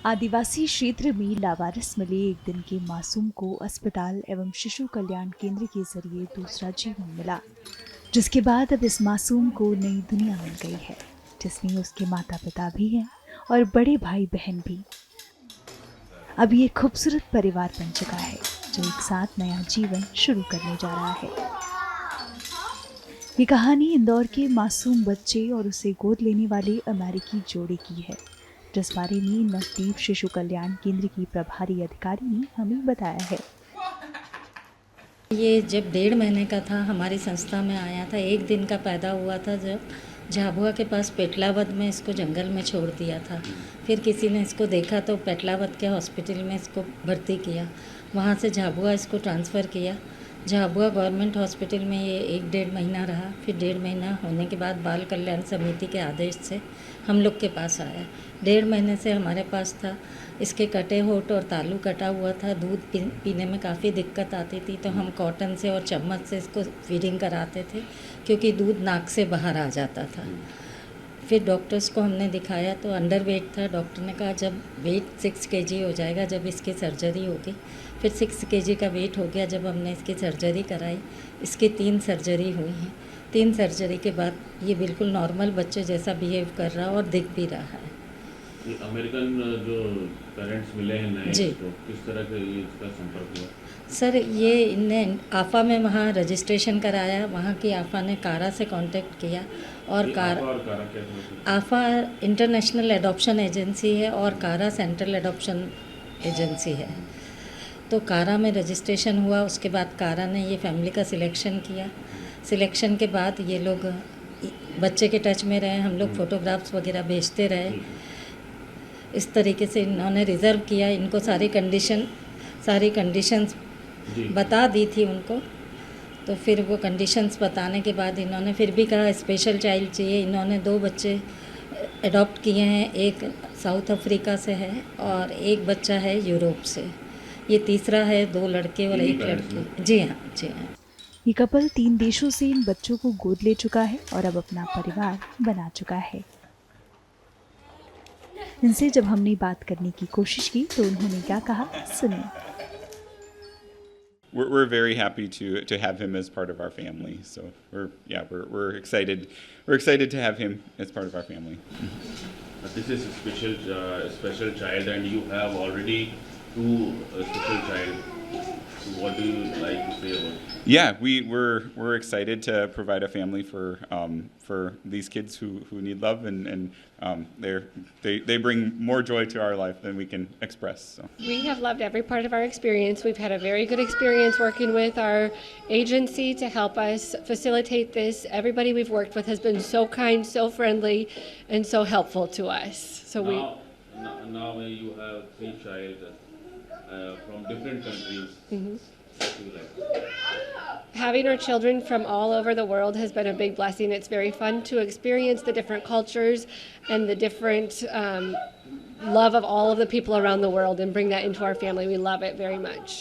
आदिवासी क्षेत्र में लावारिस मिले एक दिन के मासूम को अस्पताल एवं शिशु कल्याण केंद्र के जरिए दूसरा जीवन मिला, जिसके बाद अब इस मासूम को नई दुनिया मिल गई है, जिसमें उसके माता पिता भी हैं और बड़े भाई बहन भी। अब ये खूबसूरत परिवार बन चुका है, जो एक साथ नया जीवन शुरू करने जा रहा है। ये कहानी इंदौर के मासूम बच्चे और उसे गोद लेने वाले अमेरिकी जोड़े की है, जिस बारे में नवदीप शिशु कल्याण केंद्र की प्रभारी अधिकारी ने हमें बताया है। ये जब 1.5 महीने का था हमारी संस्था में आया था। एक दिन का पैदा हुआ था जब झाबुआ के पास पेटलावद में इसको जंगल में छोड़ दिया था। फिर किसी ने इसको देखा तो पेटलावद के हॉस्पिटल में इसको भर्ती किया। वहाँ से झाबुआ इसको ट्रांसफ़र किया। झाबुआ गवर्नमेंट हॉस्पिटल में ये 1-1.5 महीना रहा। फिर 1.5 महीना होने के बाद बाल कल्याण समिति के आदेश से हम लोग के पास आया। 1.5 महीने से हमारे पास था। इसके कटे होठ और तालू कटा हुआ था। दूध पीने में काफ़ी दिक्कत आती थी, तो हम कॉटन से और चम्मच से इसको फीडिंग कराते थे, क्योंकि दूध नाक से बाहर आ जाता था। फिर डॉक्टर्स को हमने दिखाया तो अंडर वेट था। डॉक्टर ने कहा जब वेट 6 kg हो जाएगा, जब इसकी सर्जरी होगी। फिर 6 kg का वेट हो गया जब हमने इसकी सर्जरी कराई। इसकी 3 सर्जरी हुई हैं। 3 सर्जरी के बाद ये बिल्कुल नॉर्मल बच्चे जैसा बिहेव कर रहा और दिख भी रहा है। ये अमेरिकन जो पेरेंट्स मिले हैं नए, जी। तो किस तरह के ये इसका संपर्क हुआ? सर, ये इनने आफा में वहाँ रजिस्ट्रेशन कराया। वहाँ की आफा ने कारा से कांटेक्ट किया और आफा और कारा क्या मतलब? आफा इंटरनेशनल एडॉप्शन एजेंसी है और कारा सेंट्रल एडॉप्शन एजेंसी है। तो कारा में रजिस्ट्रेशन हुआ। उसके बाद कारा ने ये फैमिली का सिलेक्शन किया। सिलेक्शन के बाद ये लोग बच्चे के टच में रहे। हम लोग फ़ोटोग्राफ्स वगैरह भेजते रहे। इस तरीके से इन्होंने रिज़र्व किया। इनको सारी कंडीशंस बता दी थी उनको। तो फिर वो कंडीशंस बताने के बाद इन्होंने फिर भी कहा स्पेशल चाइल्ड चाहिए। इन्होंने 2 बच्चे अडॉप्ट किए हैं। एक साउथ अफ्रीका से है और एक बच्चा है यूरोप से। ये तीसरा है। 2 लड़के और 1 लड़की। जी हाँ, जी हाँ। ये कपल 3 देशों से इन बच्चों को गोद ले चुका है और अब अपना परिवार बना चुका है। इनसे जब हमने बात करने की कोशिश की तो उन्होंने क्या कहा, सुनिए। We're very happy to have him as part of our family. So we're excited. We're excited to have him as part of our family. This is a special child, and you have already 2 special child. So what do you like to say about it? Yeah, we're excited to provide a family for these kids who need love, and they bring more joy to our life than we can express. So. We have loved every part of our experience. We've had a very good experience working with our agency to help us facilitate this. Everybody we've worked with has been so kind, so friendly, and so helpful to us. So now you have 3 child from different countries. What do you like? Having our children from all over the world has been a big blessing. It's very fun to experience the different cultures and the different love of all of the people around the world and bring that into our family. We love it very much.